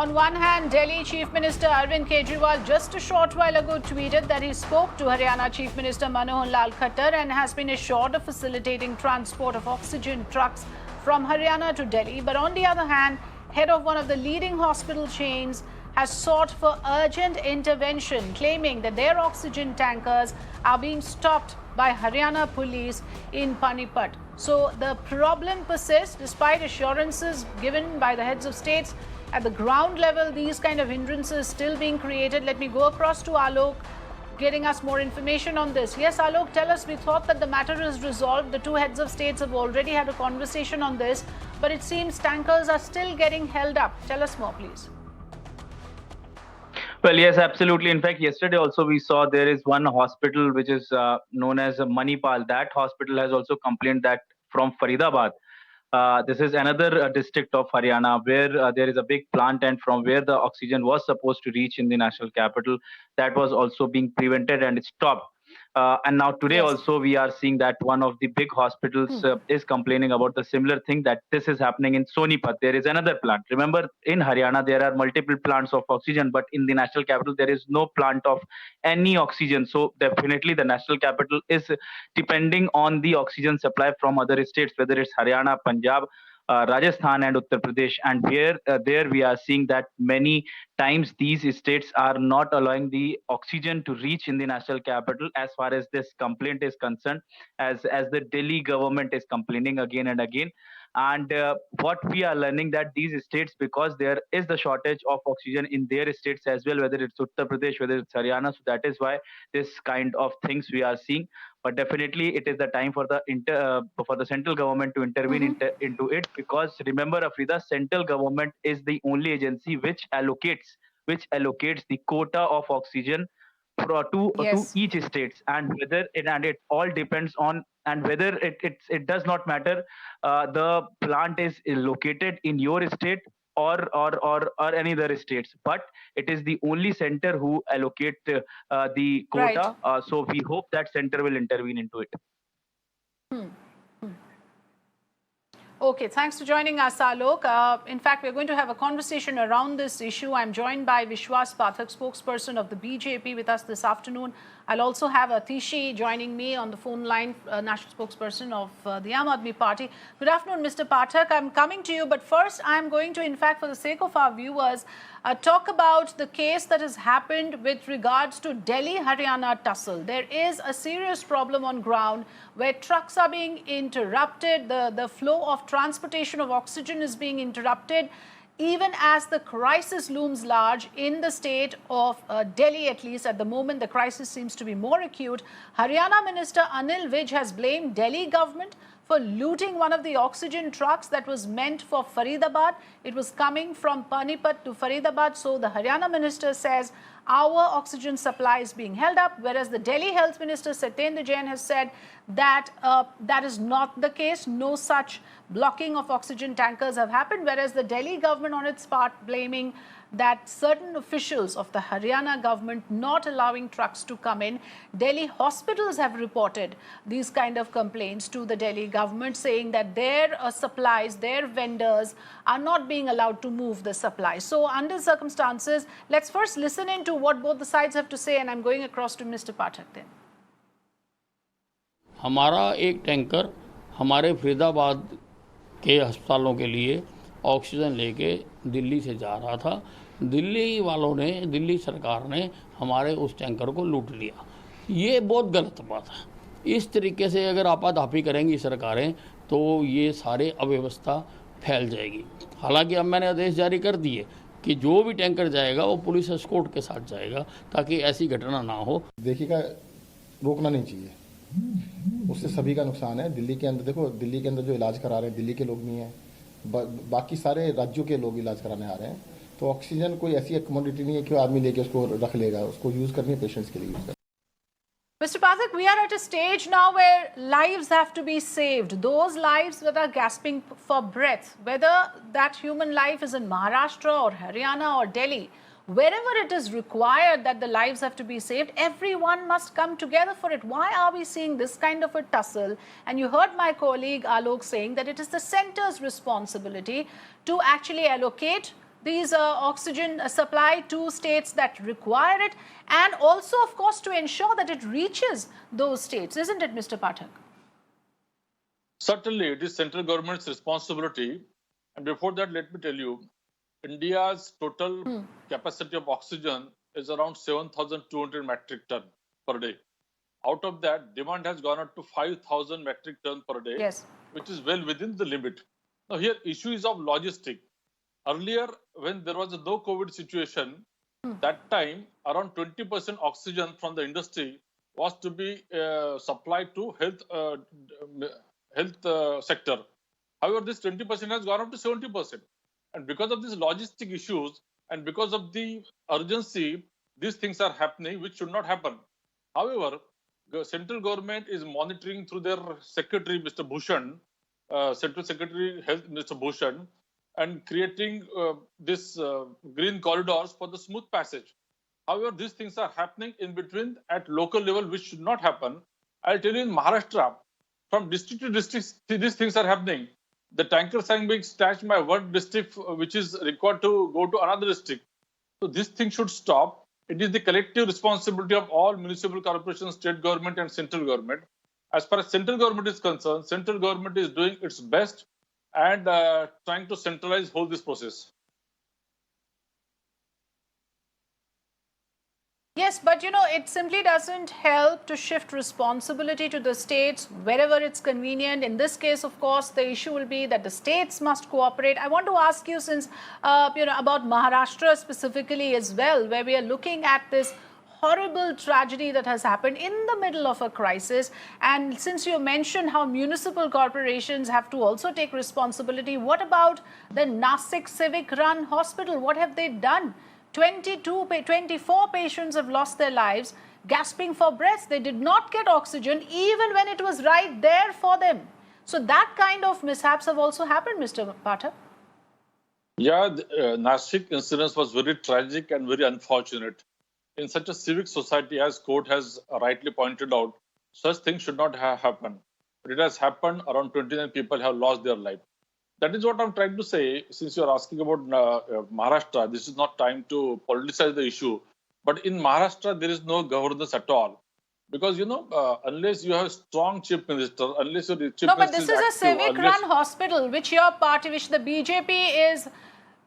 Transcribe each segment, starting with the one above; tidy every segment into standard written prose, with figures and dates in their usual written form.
On one hand, Delhi Chief Minister Arvind Kejriwal just a short while ago tweeted that he spoke to Haryana Chief Minister Manohar Lal Khattar and has been assured of facilitating transport of oxygen trucks from Haryana to Delhi. But on the other hand, head of one of the leading hospital chains has sought for urgent intervention, claiming that their oxygen tankers are being stopped by Haryana police in Panipat. So the problem persists despite assurances given by the heads of states. At the ground level, these kind of hindrances still being created. Let me go across to Alok, getting us more information on this. Yes, Alok, tell us, we thought that the matter is resolved. The two heads of states have already had a conversation on this, but it seems tankers are still getting held up. Tell us more, please. Well, yes, absolutely. In fact, yesterday also we saw there is one hospital which is known as Manipal. That hospital has also complained that from Faridabad. This is another district of Haryana where there is a big plant, and from where the oxygen was supposed to reach in the national capital, that was also being prevented and stopped. And now today Yes. also we are seeing that one of the big hospitals is complaining about the similar thing, that this is happening in Sonipat. There is another plant. Remember, in Haryana there are multiple plants of oxygen, but in the national capital there is no plant of any oxygen. So definitely the national capital is depending on the oxygen supply from other states, whether it's Haryana, Punjab, Rajasthan and Uttar Pradesh. And where there we are seeing that many times these states are not allowing the oxygen to reach in the national capital as far as this complaint is concerned, as the Delhi government is complaining again and again. And what we are learning that these states, because there is the shortage of oxygen in their states as well, whether it's Uttar Pradesh, whether it's Haryana, so that is why this kind of things we are seeing. But definitely it is the time for the central government to intervene into it, because remember, Afrida, central government is the only agency which allocates the quota of oxygen to Yes. each states. And it all depends on, and whether it does not matter the plant is located in your state or any other states, but it is the only center who allocate the Right. quota. So we hope that center will intervene into it. Okay, thanks for joining us, Alok. In fact, we're going to have a conversation around this issue. I'm joined by Vishwas Pathak, spokesperson of the BJP, with us this afternoon. I'll also have Atishi joining me on the phone line, national spokesperson of the Aam Aadmi Party. Good afternoon, Mr. Pathak. I'm coming to you, but first I'm going to, in fact, for the sake of our viewers, talk about the case that has happened with regards to Delhi-Haryana tussle. There is a serious problem on ground where trucks are being interrupted, the flow of transportation of oxygen is being interrupted, even as the crisis looms large in the state of Delhi. At least at the moment, the crisis seems to be more acute. Haryana Minister Anil Vij has blamed Delhi government for looting one of the oxygen trucks that was meant for Faridabad. It was coming from Panipat to Faridabad. So the Haryana minister says our oxygen supply is being held up, whereas the Delhi Health Minister Satyendra Jain has said that that is not the case. No such blocking of oxygen tankers have happened, whereas the Delhi government on its part blaming that certain officials of the Haryana government not allowing trucks to come in. Delhi hospitals have reported these kind of complaints to the Delhi government, saying that their supplies, their vendors are not being allowed to move the supply. So under circumstances, let's first listen into what both the sides have to say, and I'm going across to Mr. Pathak then. हमारा एक tanker हमारे फरीदाबाद के अस्पतालों के लिए oxygen लेके दिल्ली से जा रहा था। दिल्ली वालों ने, दिल्ली सरकार ने हमारे उस टैंकर को लूट लिया। ये बहुत गलत बात है। इस तरीके से अगर आपाधापी करेंगी सरकारें तो ये सारे अव्यवस्था फैल जाएगी। हालांकि अब मैंने आदेश जारी कर दिए कि जो भी टैंकर जाएगा वो पुलिस एस्कॉर्ट के साथ जाएगा ताकि ऐसी घटना ना हो। देखिएगा, रोकना नहीं चाहिए, उससे सभी का नुकसान है। दिल्ली के अंदर देखो, दिल्ली के अंदर जो इलाज करा रहे हैं दिल्ली के लोग नहीं हैं, बाकी सारे राज्यों के लोग इलाज कराने आ रहे हैं। तो ऑक्सीजन कोई ऐसी कमोडिटी नहीं है कि आदमी लेके उसको रख लेगा, उसको यूज़ करनी है पेशेंट्स के लिए यूज़ करनी है। Mr. Pathak, we are at a stage now where lives have to be saved. Those lives that are gasping for breath, whether that human life is in Maharashtra or Haryana or Delhi, wherever it is required that the lives have to be saved, everyone must come together for it. Why are we seeing this kind of a tussle? And you heard my colleague Alok saying that it is the centre's responsibility to actually allocate these oxygen supply to states that require it, and also, of course, to ensure that it reaches those states, isn't it, Mr. Pathak? Certainly, it is central government's responsibility. And before that, let me tell you, India's total capacity of oxygen is around 7,200 metric ton per day. Out of that, demand has gone up to 5,000 metric ton per day, Yes. which is well within the limit. Now, here issue is of logistic. Earlier, when there was a no COVID situation, that time around 20% oxygen from the industry was to be supplied to health sector. However, this 20% has gone up to 70%. And because of these logistic issues and because of the urgency, these things are happening, which should not happen. However, the central government is monitoring through their secretary, Mr. Bhushan, Central Secretary Health, Mr. Bhushan, and creating this green corridors for the smooth passage. However, these things are happening in between at local level, which should not happen. I'll tell you, in Maharashtra, from district to district, these things are happening. The tankers are being stashed by one district, which is required to go to another district. So this thing should stop. It is the collective responsibility of all municipal corporations, state government, and central government. As far as central government is concerned, central government is doing its best and trying to centralize whole this process. Yes, but it simply doesn't help to shift responsibility to the states wherever it's convenient. In this case, of course, the issue will be that the states must cooperate. I want to ask you, since, about Maharashtra specifically as well, where we are looking at this horrible tragedy that has happened in the middle of a crisis. And since you mentioned how municipal corporations have to also take responsibility, what about the Nasik Civic Run Hospital? What have they done? 24 patients have lost their lives, gasping for breath. They did not get oxygen even when it was right there for them. So that kind of mishaps have also happened, Mr. Pathak. Yeah, the Nasik incident was very tragic and very unfortunate. In such a civic society, as court has rightly pointed out, such things should not have happened. But it has happened. Around 29 people have lost their life. That is what I'm trying to say. Since you're asking about Maharashtra, this is not time to politicize the issue. But in Maharashtra, there is no governance at all. Because, unless you have a strong chief minister, unless your chief No, but minister this is a civic run hospital, which your party, which the BJP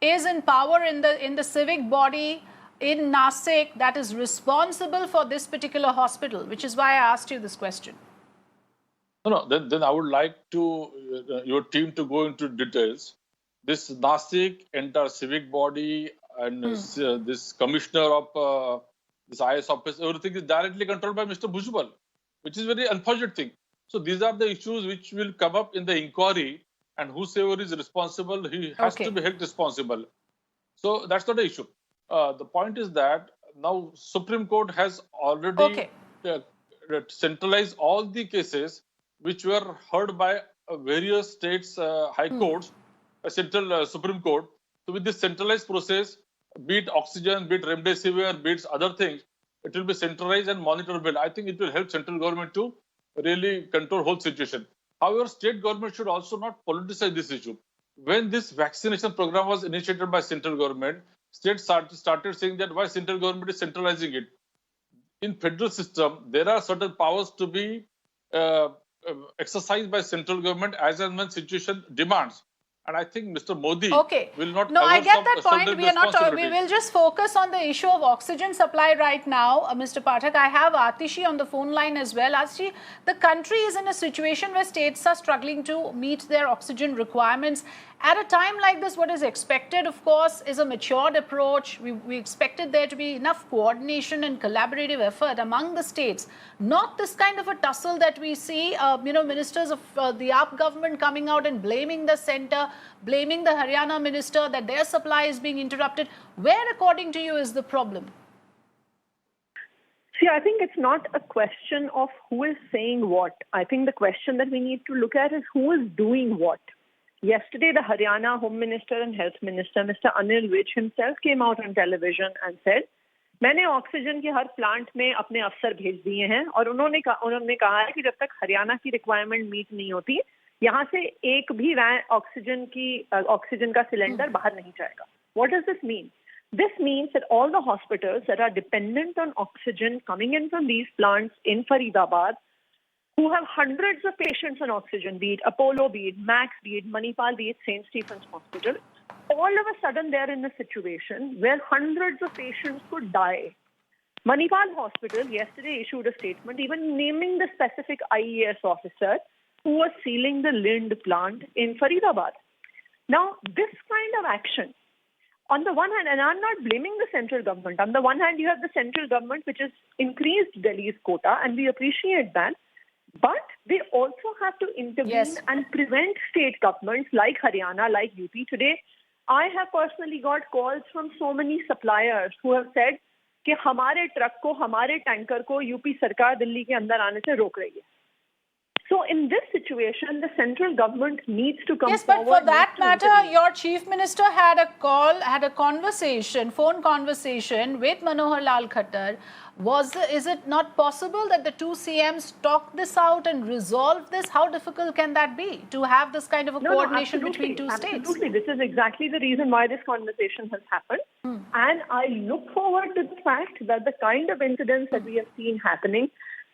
is in power in the civic body in Nasik that is responsible for this particular hospital, which is why I asked you this question. No, then I would like to your team to go into details. This Nasik entire civic body and this commissioner of this IS office, everything is directly controlled by Mr. Bhujbal, which is very unfortunate thing. So these are the issues which will come up in the inquiry, and whosoever is responsible, he has to be held responsible. So that's not the issue. The point is that now Supreme Court has already centralized all the cases which were heard by various states' high courts, central Supreme Court. So with this centralized process, be it oxygen, be it remdesivir, be it other things, it will be centralized and monitorable. I think it will help central government to really control whole situation. However, state government should also not politicize this issue. When this vaccination program was initiated by central government, states started saying that why central government is centralizing it. In federal system, there are certain powers to be exercised by central government as and when situation demands. And I think Mr. Modi will not. No, I get that point. We are not. We will just focus on the issue of oxygen supply right now, Mr. Pathak. I have Atishi on the phone line as well. Atishi, the country is in a situation where states are struggling to meet their oxygen requirements. At a time like this, what is expected, of course, is a matured approach. We expected there to be enough coordination and collaborative effort among the states, not this kind of a tussle that we see, ministers of the AAP government coming out and blaming the centre, blaming the Haryana minister that their supply is being interrupted. Where, according to you, is the problem? See, I think it's not a question of who is saying what. I think the question that we need to look at is who is doing what. Yesterday, the Haryana Home Minister and Health Minister, Mr. Anil Vij himself came out on television and said, मैंने oxygen के हर plant में अपने अफसर भेज दिए हैं और उन्होंने कहा है कि जब तक हरियाणा की रिक्वायरमेंट मीट नहीं होती, यहाँ से एक भी ऑक्सीजन का सिलेंडर बाहर नहीं जाएगा. What does this mean? This means that all the hospitals that are dependent on oxygen coming in from these plants in Faridabad, who have hundreds of patients on oxygen, be it Apollo, be it Max, be it Manipal, be it St. Stephen's Hospital, all of a sudden they're in a situation where hundreds of patients could die. Manipal Hospital yesterday issued a statement even naming the specific IAS officer who was sealing the Lind plant in Faridabad. Now, this kind of action, on the one hand, and I'm not blaming the central government. On the one hand, you have the central government which has increased Delhi's quota, and we appreciate that. But they also have to intervene Yes. and prevent state governments like Haryana, like UP. Today, I have personally got calls from so many suppliers who have said कि हमारे truck को, हमारे tanker को UP सरकार दिल्ली के अंदर आने से रोक रही है. So in this situation, the central government needs to come Yes, but forward. for that needs to matter, intervene. your chief minister had a conversation, phone conversation with Manohar Lal Khattar. Is it not possible that the two CMs talk this out and resolve this? How difficult can that be to have this kind of a coordination between two states? Absolutely. This is exactly the reason why this conversation has happened. And I look forward to the fact that the kind of incidents that we have seen happening.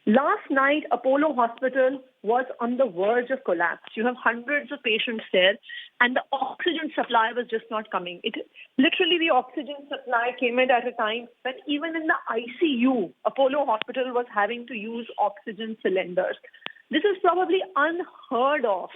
Last night, Apollo Hospital was on the verge of collapse. You have hundreds of patients there, and the oxygen supply was just not coming. Literally, the oxygen supply came in at a time when even in the ICU, Apollo Hospital was having to use oxygen cylinders. This is probably unheard of.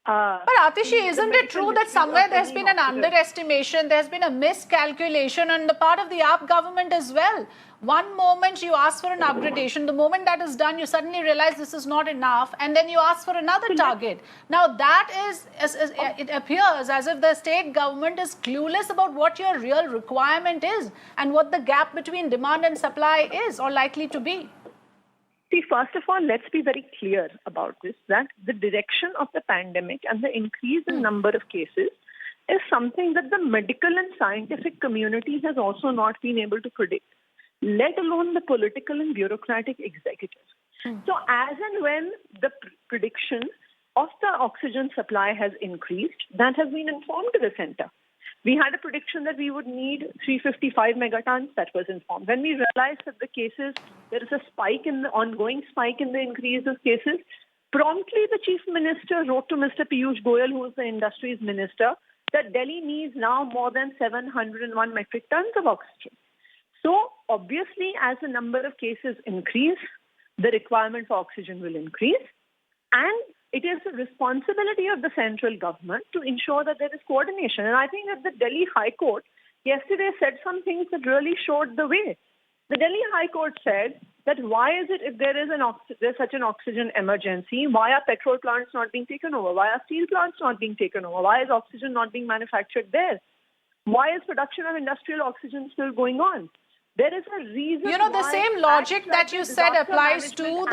But Atishi, isn't it true that somewhere there's been an underestimation, there's been a miscalculation on the part of the AAP government as well? One moment you ask for an upgradation, the moment that is done, you suddenly realize this is not enough, and then you ask for another target. Now that it appears as if the state government is clueless about what your real requirement is and what the gap between demand and supply is or likely to be. See, first of all, let's be very clear about this, that the direction of the pandemic and the increase in number of cases is something that the medical and scientific community has also not been able to predict, let alone the political and bureaucratic executives. So as and when the prediction of the oxygen supply has increased, that has been informed to the center. We had a prediction that we would need 355 megatons. That was informed. When we realized that the cases, there is a ongoing spike in the increase of cases, promptly the chief minister wrote to Mr. Piyush Goyal, who is the industries minister, that Delhi needs now more than 701 metric tons of oxygen. So obviously, as the number of cases increase, the requirement for oxygen will increase. And it is the responsibility of the central government to ensure that there is coordination. And I think that the Delhi High Court yesterday said some things that really showed the way. The Delhi High Court said that why is it, if there is there's such an oxygen emergency, why are petrol plants not being taken over? Why are steel plants not being taken over? Why is oxygen not being manufactured there? Why is production of industrial oxygen still going on? There is a reason. You know, the same logic that you said applies to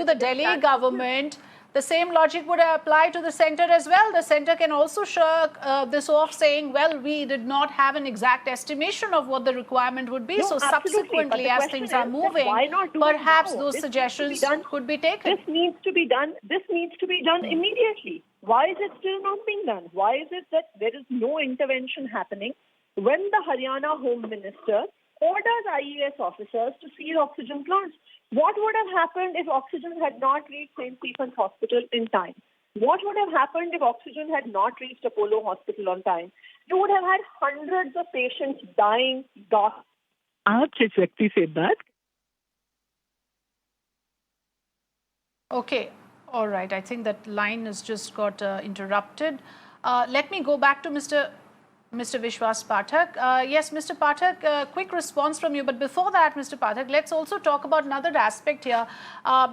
the Delhi government. The same logic would apply to the center as well. The center can also shirk this off, saying, well, we did not have an exact estimation of what the requirement would be. No, so absolutely. subsequently, as things are moving, perhaps those suggestions could be taken. This needs to be done. This needs to be done immediately. Why is it still not being done? Why is it that there is no intervention happening when the Haryana Home Minister orders IAS officers to seal oxygen plants? What would have happened if oxygen had not reached St. Stephen's Hospital in time? What would have happened if oxygen had not reached Apollo Hospital on time? You would have had hundreds of patients dying. आप जिस व्यक्ति से बात Okay, all right. I think that line has just got interrupted. Let me go back to Mr. Vishwas Pathak. Yes, Mr. Pathak, quick response from you. But before that, Mr. Pathak, let's also talk about another aspect here.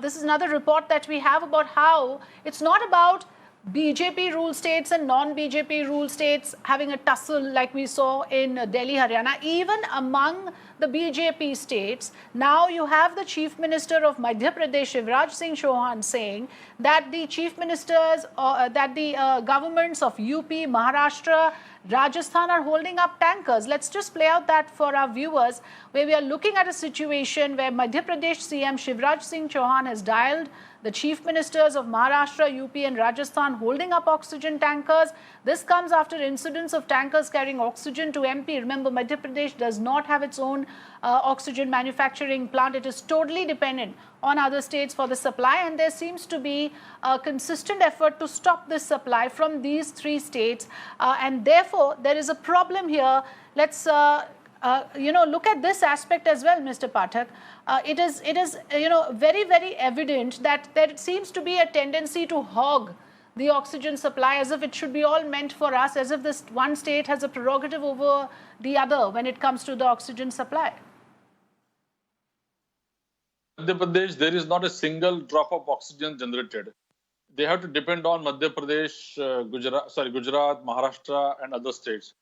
This is another report that we have about how it's not about BJP rule states and non-BJP rule states having a tussle like we saw in Delhi, Haryana. Even among the BJP states, now you have the Chief Minister of Madhya Pradesh, Shivraj Singh Chauhan, saying that the Chief Ministers, that the governments of UP, Maharashtra, Rajasthan are holding up tankers. Let's just play out that for our viewers, where we are looking at a situation where Madhya Pradesh CM Shivraj Singh Chauhan has dialed The chief ministers of Maharashtra, UP and Rajasthan holding up oxygen tankers. This comes after incidents of tankers carrying oxygen to MP. Remember, Madhya Pradesh does not have its own oxygen manufacturing plant. It is totally dependent on other states for the supply, and there seems to be a consistent effort to stop this supply from these three states, and therefore there is a problem here. Let's look at this aspect as well, Mr. Pathak. It is very, very evident that there seems to be a tendency to hog the oxygen supply as if it should be all meant for us, as if this one state has a prerogative over the other when it comes to the oxygen supply. Madhya Pradesh, there is not a single drop of oxygen generated. They have to depend on Madhya Pradesh, Gujarat, Maharashtra, and other states.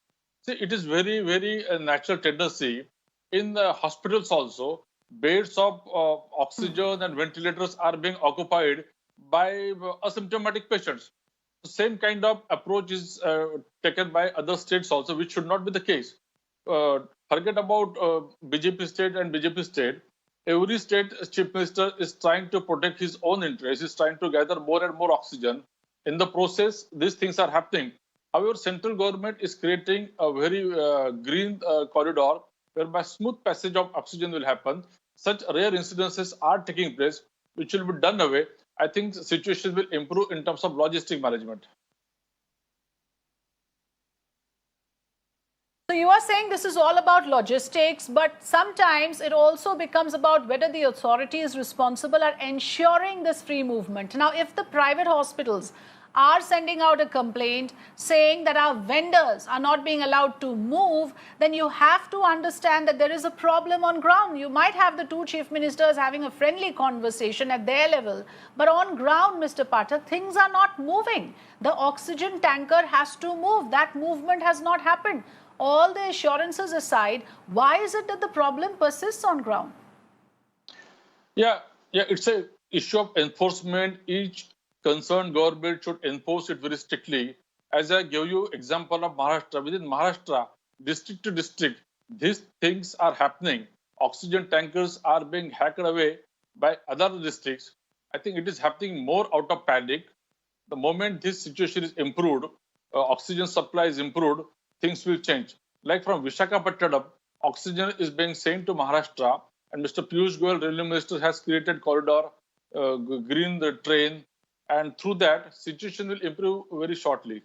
See, it is very, very natural tendency in the hospitals also. Beds of oxygen and ventilators are being occupied by asymptomatic patients. The same kind of approach is taken by other states also, which should not be the case. Forget about BJP state and BJP state. Every state chief minister is trying to protect his own interests, is trying to gather more and more oxygen. In the process, these things are happening. However, central government is creating a very green corridor whereby smooth passage of oxygen will happen. Such rare incidences are taking place, which will be done away. I think the situation will improve in terms of logistic management. So you are saying this is all about logistics, but sometimes it also becomes about whether the authorities responsible are ensuring this free movement. Now, if the private hospitals are sending out a complaint saying that our vendors are not being allowed to move, then you have to understand that there is a problem on ground. You might have the two chief ministers having a friendly conversation at their level, but on ground, Mr. Pathak, things are not moving. The oxygen tanker has to move. That movement has not happened. All the assurances aside, why is it that the problem persists on ground? Yeah, it's a issue of enforcement. Each concerned government should enforce it very strictly. As I gave you example of Maharashtra, within Maharashtra, district to district, these things are happening. Oxygen tankers are being hacked away by other districts. I think it is happening more out of panic. The moment this situation is improved, oxygen supply is improved, things will change. Like from Visakhapatnam, oxygen is being sent to Maharashtra, and Mr. Piyush Goyal, Railway Minister, has created corridor, green the train, and through that, situation will improve very shortly.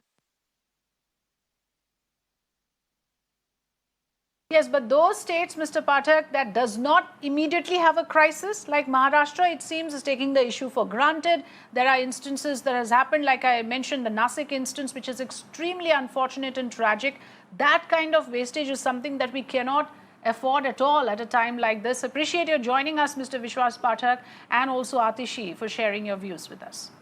Yes, but those states, Mr. Pathak, that does not immediately have a crisis, like Maharashtra, it seems, is taking the issue for granted. There are instances that has happened, like I mentioned, the Nasik instance, which is extremely unfortunate and tragic. That kind of wastage is something that we cannot afford at all at a time like this. Appreciate your joining us, Mr. Vishwas Pathak, and also Atishi, for sharing your views with us.